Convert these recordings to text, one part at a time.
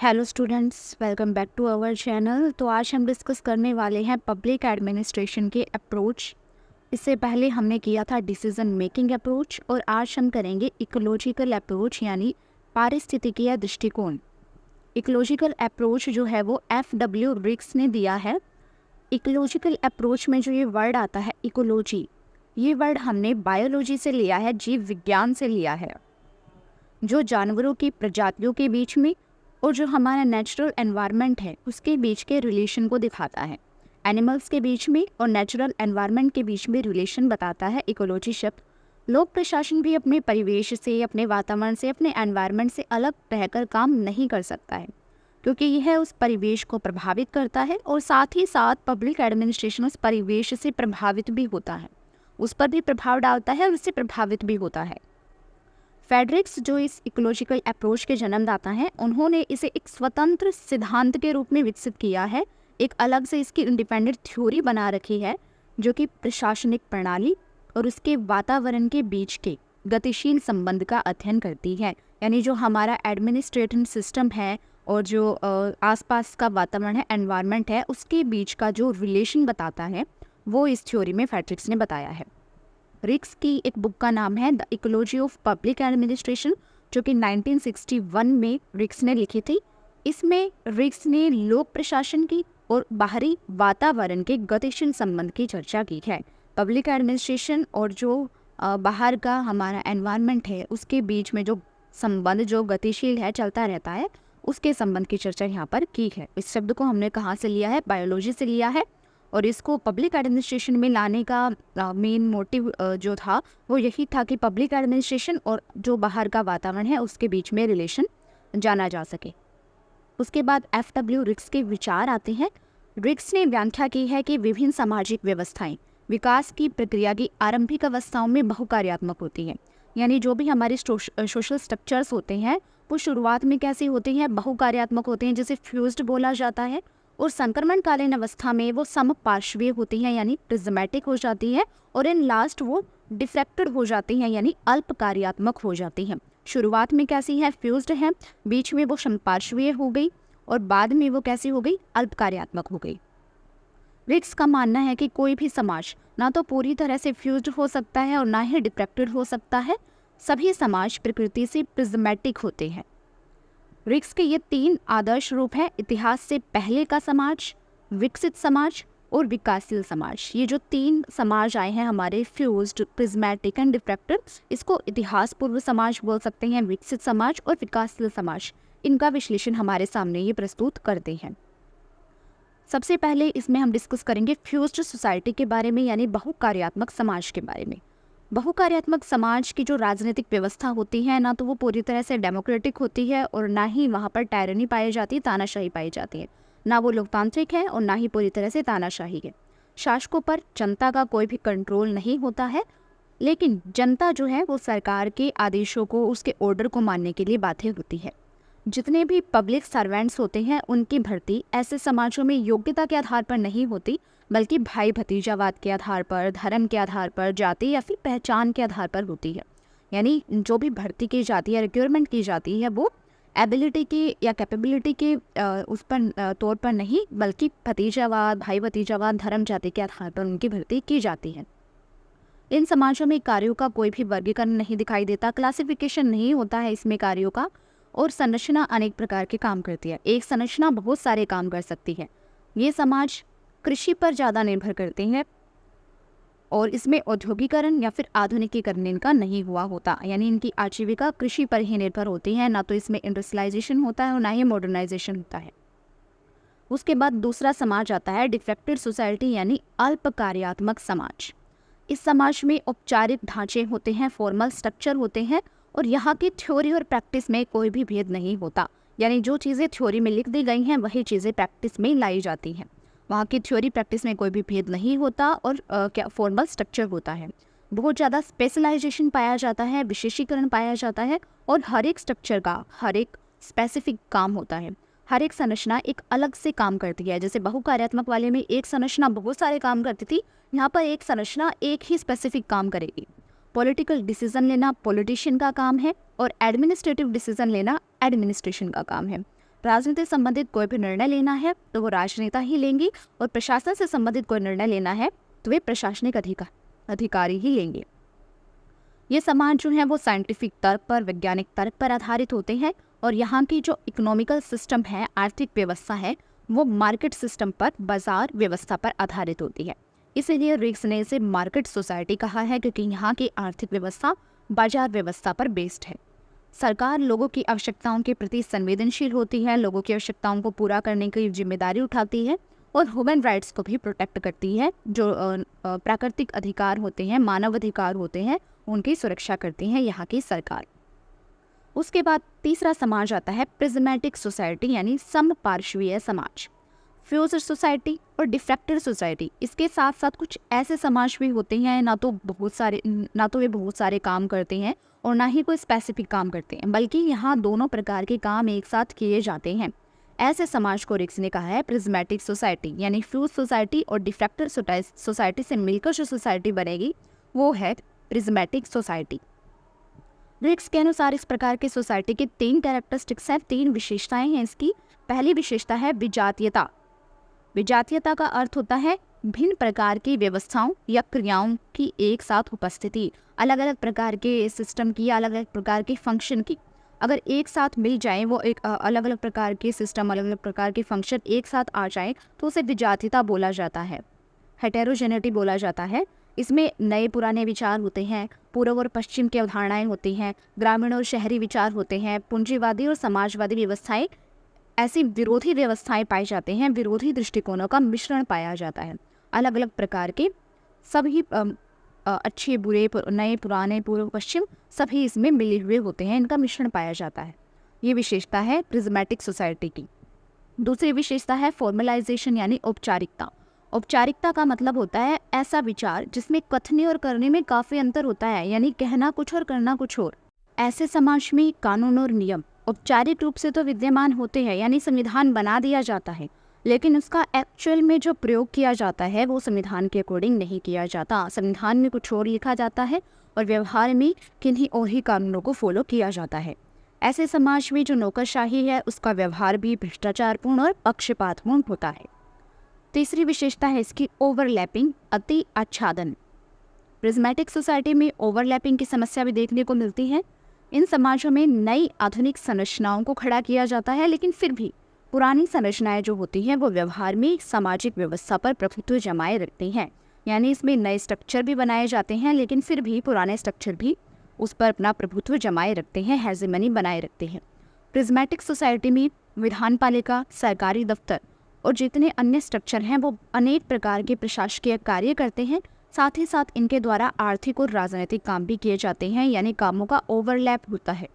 Hello students, welcome back to our channel. तो आज हम डिस्कस करने वाले हैं पब्लिक एडमिनिस्ट्रेशन के अप्रोच। इससे पहले हमने किया था डिसीजन मेकिंग अप्रोच और आज हम करेंगे इकोलॉजिकल अप्रोच यानी पारिस्थितिकीय दृष्टिकोण। इकोलॉजिकल अप्रोच जो है वो FW रिक्स ने दिया है। इकोलॉजिकल अप्रोच में जो ये वर्ड आता है इकोलॉजी, ये वर्ड हमने बायोलॉजी से लिया है, जीव विज्ञान से लिया है, जो जानवरों की प्रजातियों के बीच में और जो हमारा नेचुरल एनवायरनमेंट है उसके बीच के रिलेशन को दिखाता है। एनिमल्स के बीच में और नेचुरल एनवायरनमेंट के बीच में रिलेशन बताता है इकोलॉजी शब्द। लोक प्रशासन भी अपने परिवेश से, अपने वातावरण से, अपने एनवायरनमेंट से अलग रहकर काम नहीं कर सकता है, क्योंकि यह उस परिवेश को प्रभावित करता है और साथ ही साथ पब्लिक एडमिनिस्ट्रेशन उस परिवेश से प्रभावित भी होता है, उस पर भी प्रभाव डालता है और उससे प्रभावित भी होता है। फेडरिक्स जो इस इकोलॉजिकल अप्रोच के जन्मदाता हैं, उन्होंने इसे एक स्वतंत्र सिद्धांत के रूप में विकसित किया है। एक अलग से इसकी इंडिपेंडेंट थ्योरी बना रखी है जो कि प्रशासनिक प्रणाली और उसके वातावरण के बीच के गतिशील संबंध का अध्ययन करती है। यानी जो हमारा एडमिनिस्ट्रेटिव सिस्टम है और जो आसपास का वातावरण है, एनवायरनमेंट है, उसके बीच का जो रिलेशन बताता है वो इस थ्योरी में फेडरिक्स ने बताया है। रिक्स की एक बुक का नाम है the ecology of public administration, जो कि 1961 में रिक्स ने लिखी थी। इसमें रिक्स ने लोक प्रशासन की और बाहरी वातावरण के गतिशील संबंध की चर्चा की है। पब्लिक एडमिनिस्ट्रेशन और जो बाहर का हमारा एनवायरनमेंट है उसके बीच में जो संबंध जो गतिशील है, चलता रहता है, उसके संबंध की चर्चा यहाँ पर की है। इस शब्द को हमने कहाँ से लिया है? बायोलॉजी से लिया है। और इसको पब्लिक एडमिनिस्ट्रेशन में लाने का मेन मोटिव जो था वो यही था कि पब्लिक एडमिनिस्ट्रेशन और जो बाहर का वातावरण है उसके बीच में रिलेशन जाना जा सके। उसके बाद FW रिक्स के विचार आते हैं। रिक्स ने व्याख्या की है कि विभिन्न सामाजिक व्यवस्थाएं विकास की प्रक्रिया की आरंभिक अवस्थाओं में बहुकार्यात्मक होती हैं। यानी जो भी हमारे सोशल स्ट्रक्चर्स होते हैं वो शुरुआत में कैसी होती हैं? बहुकार्यात्मक होते हैं, जिसे फ्यूज्ड बोला जाता है। और संक्रमणकालीन अवस्था में वो समपार्श्वीय होती हैं यानी प्रिज्मेटिक हो जाती है, और इन लास्ट वो डिफ्रेक्टेड हो जाती हैं यानी अल्प कार्यात्मक हो जाती हैं। शुरुआत में कैसी है? फ्यूज्ड है, बीच में वो समपार्श्वीय हो गई और बाद में वो कैसी हो गई? अल्प कार्यात्मक हो गई। रिक्स का मानना है कि कोई भी समाज ना तो पूरी तरह से फ्यूज्ड हो सकता है और ना ही डिफ्रेक्टेड हो सकता है। सभी समाज प्रकृति से प्रिज्मेटिक होते हैं। रिक्स के ये 3 आदर्श रूप हैं: इतिहास से पहले का समाज, विकसित समाज और विकासशील समाज। ये जो 3 समाज आए हैं हमारे, फ्यूज्ड, प्रिज्मेटिक एंड डिफ्रेक्टेड, इसको इतिहास पूर्व समाज बोल सकते हैं, विकसित समाज और विकासशील समाज। इनका विश्लेषण हमारे सामने ये प्रस्तुत करते हैं। सबसे पहले इसमें हम डिस्कस करेंगे फ्यूज्ड सोसाइटी के बारे में, यानी बहुकार्यात्मक समाज के बारे में। बहुकार्यात्मक समाज की जो राजनीतिक व्यवस्था होती है ना तो वो पूरी तरह से डेमोक्रेटिक होती है और ना ही वहाँ पर टायरनी पाई जाती है, तानाशाही पाई जाती है। ना वो लोकतांत्रिक है और ना ही पूरी तरह से तानाशाही है। शासकों पर जनता का कोई भी कंट्रोल नहीं होता है, लेकिन जनता जो है वो सरकार के आदेशों को, उसके ऑर्डर को मानने के लिए बाध्य होती है। जितने भी पब्लिक सर्वेंट्स होते हैं उनकी भर्ती ऐसे समाजों में योग्यता के आधार पर नहीं होती, बल्कि भाई भतीजावाद के आधार पर, धर्म के आधार पर, जाति या फिर पहचान के आधार पर होती है। यानी जो भी भर्ती की जाती है, रिक्वायरमेंट की जाती है, वो एबिलिटी की या कैपेबिलिटी के उस पर तौर पर नहीं, बल्कि भतीजावाद, भाई भतीजावाद, धर्म, जाति के आधार पर उनकी भर्ती की जाती है। इन समाजों में कार्यों का कोई भी वर्गीकरण नहीं दिखाई देता, क्लासिफिकेशन नहीं होता है इसमें कार्यों का, और संरचना अनेक प्रकार के काम करती है। एक संरचना बहुत सारे काम कर सकती है। ये समाज कृषि पर ज़्यादा निर्भर करते हैं और इसमें औद्योगिकरण या फिर आधुनिकीकरण इनका नहीं हुआ होता, यानी इनकी आजीविका कृषि पर ही निर्भर होती है। ना तो इसमें इंडस्ट्रियलाइजेशन होता है और ना ही मॉडर्नाइजेशन होता है। उसके बाद दूसरा समाज आता है डिफेक्टेड सोसाइटी यानी अल्प कार्यात्मक समाज। इस समाज में औपचारिक ढांचे होते हैं, फॉर्मल स्ट्रक्चर होते हैं, और यहाँ की थ्योरी और प्रैक्टिस में कोई भी भेद नहीं होता। यानी जो चीज़ें थ्योरी में लिख दी गई हैं वही चीज़ें प्रैक्टिस में लाई जाती हैं। वहाँ की थ्योरी प्रैक्टिस में कोई भी भेद नहीं होता और क्या फॉर्मल स्ट्रक्चर होता है। बहुत ज़्यादा स्पेशलाइजेशन पाया जाता है, विशेषीकरण पाया जाता है, और हर एक स्ट्रक्चर का हर एक स्पेसिफिक काम होता है। हर एक संरचना एक अलग से काम करती है। जैसे बहुकार्यात्मक वाले में एक संरचना बहुत सारे काम करती थी, यहाँ पर एक संरचना एक ही स्पेसिफिक काम करेगी। पॉलिटिकल डिसीजन लेना पॉलिटिशियन का काम है और एडमिनिस्ट्रेटिव डिसीजन लेना एडमिनिस्ट्रेशन का काम है। राजनीति से संबंधित कोई भी निर्णय लेना है तो वो राजनेता ही लेंगे, और प्रशासन से संबंधित कोई निर्णय लेना है तो वे प्रशासनिक अधिकारी ही लेंगे। ये समाज जो है वो साइंटिफिक तर्क पर, वैज्ञानिक तर्क पर आधारित होते हैं, और यहाँ की जो इकोनॉमिकल सिस्टम है, आर्थिक व्यवस्था है, वो मार्केट सिस्टम पर, बाजार व्यवस्था पर आधारित होती है। इसीलिए रिग्स ने इसे मार्केट सोसाइटी कहा है, क्योंकि यहाँ की आर्थिक व्यवस्था बाजार व्यवस्था पर बेस्ड है। सरकार लोगों की आवश्यकताओं के प्रति संवेदनशील होती है, लोगों की आवश्यकताओं को पूरा करने की जिम्मेदारी उठाती है, और ह्यूमन राइट्स को भी प्रोटेक्ट करती है। जो प्राकृतिक अधिकार होते हैं, मानव अधिकार होते हैं, उनकी सुरक्षा करती है यहाँ की सरकार। उसके बाद तीसरा समाज आता है प्रिज्मेटिक सोसाइटी, यानी समपार्श्वीय समाज। फ्यूजर सोसाइटी और डिफ्रैक्टेड सोसाइटी, इसके साथ साथ कुछ ऐसे समाज भी होते हैं ना तो वे बहुत सारे काम करते हैं और ना ही कोई स्पेसिफिक काम करते हैं, बल्कि यहाँ दोनों प्रकार के काम एक साथ किए जाते हैं। ऐसे समाज को रिग्स ने कहा है प्रिज्मेटिक सोसाइटी, यानी फ्यूज सोसाइटी और डिफ्रैक्टेड सोसाइटी से मिलकर जो सोसाइटी बनेगी वो है प्रिज्मेटिक सोसाइटी। रिग्स के अनुसार इस प्रकार की सोसाइटी के 3 कैरेक्टरिस्टिक्स हैं, 3 विशेषताएं हैं इसकी। पहली विशेषता है विजातीयता। विजातीयता का अर्थ होता है भिन्न प्रकार की व्यवस्थाओं या क्रियाओं की एक साथ उपस्थिति, अलग अलग प्रकार के सिस्टम की, अलग अलग प्रकार के फंक्शन की अगर एक साथ मिल जाए, वो एक अलग अलग प्रकार के सिस्टम, अलग अलग प्रकार के फंक्शन एक साथ आ जाए, तो उसे विजातीयता बोला जाता है, हेटेरोजेनिटी बोला जाता है। इसमें नए पुराने विचार होते हैं, पूर्व और पश्चिम की अवधारणाएं होती हैं, ग्रामीण और शहरी विचार होते हैं, पूंजीवादी और समाजवादी व्यवस्थाएं, ऐसी विरोधी व्यवस्थाएं पाई जाते हैं, विरोधी दृष्टिकोणों का मिश्रण पाया जाता है। अलग अलग प्रकार के सभी अच्छे बुरे, नए पुराने, पूर्व पश्चिम सभी इसमें मिले हुए होते हैं, इनका मिश्रण पाया जाता है। ये विशेषता है प्रिज्मेटिक सोसाइटी की। दूसरी विशेषता है फॉर्मलाइजेशन, यानी औपचारिकता। औपचारिकता का मतलब होता है ऐसा विचार जिसमें कथने और करने में काफ़ी अंतर होता है, यानी कहना कुछ और करना कुछ और। ऐसे समाज में कानून और नियम औपचारिक रूप से तो विद्यमान होते हैं, यानी संविधान बना दिया जाता है, लेकिन उसका एक्चुअल में जो प्रयोग किया जाता है वो संविधान के अकॉर्डिंग नहीं किया जाता। संविधान में कुछ और लिखा जाता है और व्यवहार में किन्हीं और ही कानूनों को फॉलो किया जाता है। ऐसे समाज में जो नौकरशाही है उसका व्यवहार भी भ्रष्टाचारपूर्ण और पक्षपातपूर्ण होता है। तीसरी विशेषता है इसकी ओवरलैपिंग, अति आच्छादन। प्रिज्मेटिक सोसाइटी में ओवरलैपिंग की समस्या भी देखने को मिलती है। इन समाजों में नई आधुनिक संरचनाओं को खड़ा किया जाता है, लेकिन फिर भी पुरानी संरचनाएं जो होती हैं वो व्यवहार में सामाजिक व्यवस्था पर प्रभुत्व जमाए रखती हैं। यानी इसमें नए स्ट्रक्चर भी बनाए जाते हैं, लेकिन फिर भी पुराने स्ट्रक्चर भी उस पर अपना प्रभुत्व जमाए रखते हैं, हेजेमनी बनाए रखते हैं। प्रिज्मेटिक सोसाइटी में विधान पालिका, सरकारी दफ्तर और जितने अन्य स्ट्रक्चर हैं वो अनेक प्रकार के प्रशासकीय कार्य करते हैं। साथ ही साथ इनके द्वारा आर्थिक और राजनीतिक काम भी किए जाते हैं, यानी कामों का ओवरलैप होता है।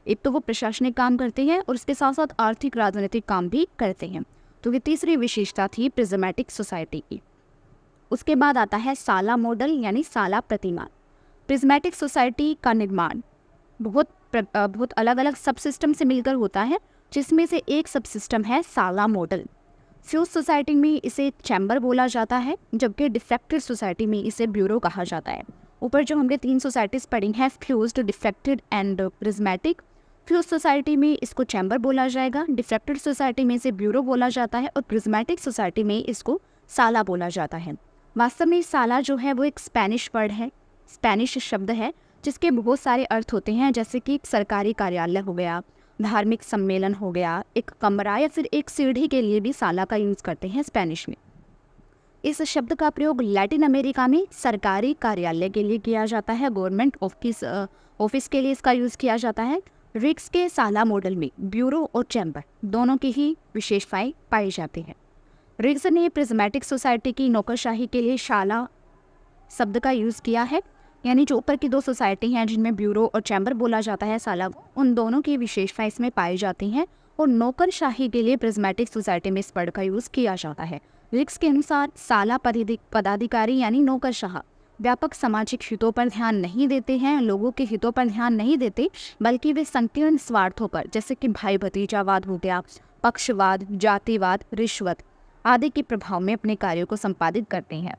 एक तो वो प्रशासनिक काम करते हैं और उसके साथ साथ आर्थिक राजनीतिक काम भी करते हैं। तो ये तीसरी विशेषता थी प्रिज्मेटिक सोसाइटी की। उसके बाद आता है साला मॉडल, यानी साला प्रतिमान। प्रिज्मेटिक सोसाइटी का निर्माण बहुत अलग अलग सब सिस्टम से मिलकर होता है, जिसमें से एक सब सिस्टम है साला मॉडल। फ्यूज सोसाइटी में इसे चैम्बर बोला जाता है, जबकि डिफ्रैक्टेड सोसाइटी में इसे ब्यूरो कहा जाता है। ऊपर जो हमने 3 सोसाइटीज़ पढ़ी हैं, fused, diffracted and prismatic. Fuse society में इसको चैम्बर बोला जाएगा, डिफ्रैक्टेड सोसाइटी में इसे ब्यूरो बोला जाता है और प्रिज्मेटिक सोसाइटी में इसको साला बोला जाता है। वास्तव में साला जो है वो एक स्पेनिश वर्ड है, स्पेनिश शब्द है, जिसके बहुत सारे अर्थ होते हैं, जैसे कि सरकारी कार्यालय हो गया, धार्मिक सम्मेलन हो गया, एक कमरा या फिर एक सीढ़ी के लिए भी साला का यूज़ करते हैं स्पेनिश में। इस शब्द का प्रयोग लैटिन अमेरिका में सरकारी कार्यालय के लिए किया जाता है, गवर्नमेंट ऑफिस के लिए इसका यूज़ किया जाता है। रिग्स के साला मॉडल में ब्यूरो और चैम्बर दोनों की ही विशेषताएं पाई जाती हैं। रिग्स ने प्रिज्मेटिक सोसाइटी की नौकरशाही के लिए शाला शब्द का यूज़ किया है, यानी जो ऊपर की 2 सोसाइटी हैं जिनमें ब्यूरो और चैम्बर बोला जाता है साला, उन दोनों की विशेषताएं इसमें पाई जाती हैं और नौकरशाही के लिए प्रिज्मेटिक सोसाइटी में इस वर्ड का यूज़ किया जाता है। रिग्स के अनुसार साला पदाधिकारी यानी नौकरशाह व्यापक सामाजिक हितों पर ध्यान नहीं देते हैं, लोगों के हितों पर ध्यान नहीं देते, बल्कि वे संकीर्ण स्वार्थों पर, जैसे कि भाई भतीजावाद हो गया, पक्षवाद, जातिवाद, रिश्वत आदि के प्रभाव में अपने कार्यों को संपादित करते हैं।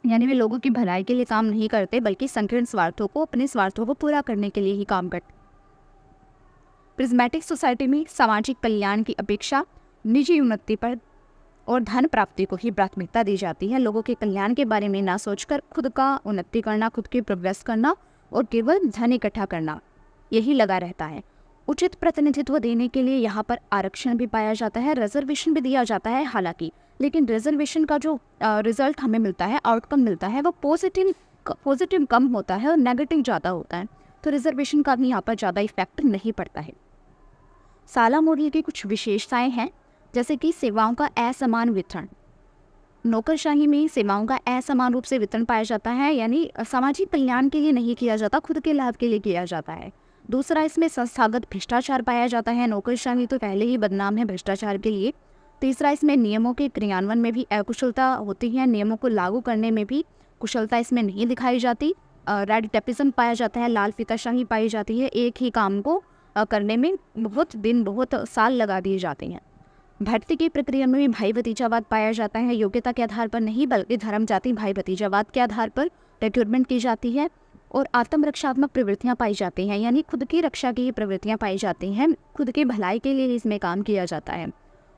यानी वे लोगों की भलाई के लिए काम नहीं करते, बल्कि संकीर्ण स्वार्थों को, अपने स्वार्थों को पूरा करने के लिए ही काम करते। प्रिज्मेटिक सोसाइटी में सामाजिक कल्याण की अपेक्षा निजी उन्नति पर और धन प्राप्ति को ही प्राथमिकता दी जाती है। लोगों के कल्याण के बारे में ना सोचकर खुद का उन्नति करना, खुद की प्रोग्रेस करना और केवल धन इकट्ठा करना, यही लगा रहता है। उचित प्रतिनिधित्व देने के लिए यहाँ पर आरक्षण भी पाया जाता है, रिजर्वेशन भी दिया जाता है हालांकि, लेकिन रिजर्वेशन का जो रिजल्ट हमें मिलता है, आउटकम मिलता है, वो पॉजिटिव कम होता है और नेगेटिव ज़्यादा होता है। तो रिजर्वेशन का भी यहाँ पर ज़्यादा इफेक्ट नहीं पड़ता है। साला मॉडल की कुछ विशेषताएं हैं, जैसे कि सेवाओं का असमान वितरण। नौकरशाही में सेवाओं का असमान रूप से वितरण पाया जाता है, यानी सामाजिक कल्याण के लिए नहीं किया जाता, खुद के लाभ के लिए किया जाता है। दूसरा, इसमें संस्थागत भ्रष्टाचार पाया जाता है। नौकरशाही तो पहले ही बदनाम है भ्रष्टाचार के लिए। तीसरा, इसमें नियमों के क्रियान्वयन में भी अकुशलता होती है, नियमों को लागू करने में भी कुशलता इसमें नहीं दिखाई जाती। रेड टेपिज्म पाया जाता है, लाल फीताशाही पाई जाती है। एक ही काम को करने में बहुत साल लगा दिए जाते हैं। भर्ती की प्रक्रिया में भी भाई भतीजावाद पाया जाता है। योग्यता के आधार पर नहीं बल्कि धर्म जाति भाई भतीजावाद के आधार पर रिक्रूटमेंट की जाती है। और आत्मरक्षात्मक प्रवृत्तियां पाई जाती हैं, यानी खुद की रक्षा की प्रवृत्तियां पाई जाती हैं, खुद की भलाई के लिए इसमें काम किया जाता है।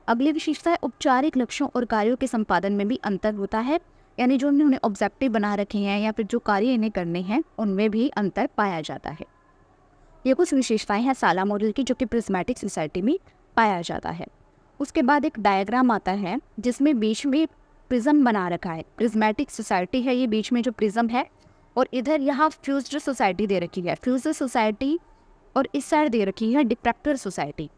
अगली विशेषता है औपचारिक लक्ष्यों और कार्यों के संपादन में भी अंतर होता है, यानी जो उन्होंने ऑब्जेक्टिव बना रखे हैं या फिर जो कार्य इन्हें करने हैं उनमें भी अंतर पाया जाता है। ये कुछ विशेषताएं हैं साला मॉडल की, जो कि प्रिज्मेटिक सोसाइटी में पाया जाता है। उसके बाद एक डायग्राम आता है जिसमें बीच में प्रिज्म बना रखा है। प्रिज्मेटिक सोसाइटी है ये, बीच में जो प्रिज्म है, और इधर यहाँ फ्यूज्ड सोसाइटी दे रखी है, फ्यूज्ड सोसाइटी, और इस साइड दे रखी है डिफ्रैक्टर सोसाइटी।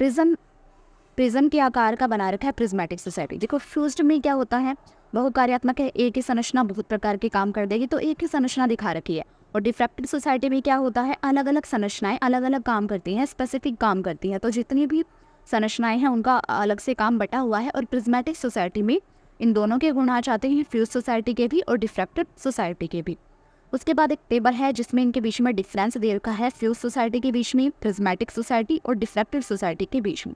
प्रिज्म के आकार का बना रखा है प्रिज्मेटिक सोसाइटी। देखो फ्यूज्ड में क्या होता है, बहुकार्यात्मक है, एक ही संरचना बहुत प्रकार के काम कर देगी, तो एक ही संरचना दिखा रखी है। और डिफ्रैक्टेड सोसाइटी में क्या होता है, अलग अलग संरचनाएं अलग अलग काम करती हैं, स्पेसिफिक काम करती हैं, तो जितनी भी संरचनाएं हैं उनका अलग से काम बटा हुआ है। और प्रिज्मेटिक सोसाइटी में इन दोनों के गुण आ जाते हैं, फ्यूज सोसाइटी के भी और डिफ्रैक्टेड सोसाइटी के भी। उसके बाद एक टेबल है जिसमें इनके बीच में डिफरेंस दे रखा है, फ्यूज सोसाइटी के बीच में, प्रिज्मेटिक सोसाइटी और डिफ्रैक्टेड सोसाइटी के बीच में।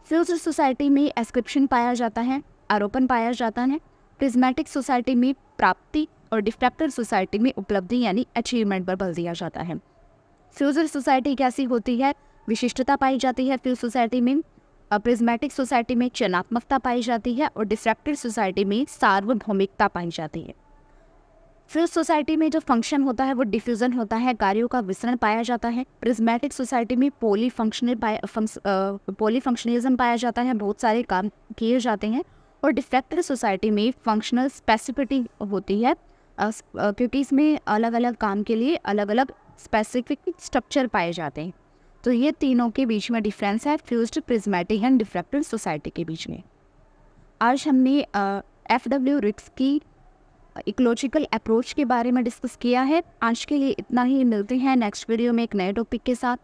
फ्यूज सोसाइटी में एस्क्रिप्शन पाया जाता है, आरोपण पाया जाता है। प्रिज्मेटिक सोसाइटी में प्राप्ति और डिफ्रैक्टेड सोसाइटी में उपलब्धि यानी अचीवमेंट पर बल दिया जाता है। फ्यूजर सोसाइटी कैसी होती है, विशिष्टता पाई जाती है फ्यूज सोसाइटी में। प्रिज्मेटिक सोसाइटी में चयनात्मकता पाई जाती है और डिफ्रैक्टेड सोसाइटी में सार्वभौमिकता पाई जाती है। फ्यूज सोसाइटी में जो फंक्शन होता है वो डिफ्यूजन होता है, कार्यों का वितरण पाया जाता है। प्रिज्मेटिक सोसाइटी में पॉलीफंक्शनलिज्म पाया जाता है, बहुत सारे काम किए जाते हैं। और डिफ्रैक्टेड सोसाइटी में फंक्शनल स्पेसिफिसिटी होती है, क्योंकि इसमें अलग अलग काम के लिए अलग अलग स्पेसिफिक स्ट्रक्चर पाए जाते हैं। तो ये तीनों के बीच में डिफरेंस है fused, prismatic and diffracted society के बीच में। आज हमने FW रिक्स की इकोलॉजिकल अप्रोच के बारे में डिस्कस किया है। आज के लिए इतना ही, मिलते हैं नेक्स्ट वीडियो में एक नए टॉपिक के साथ।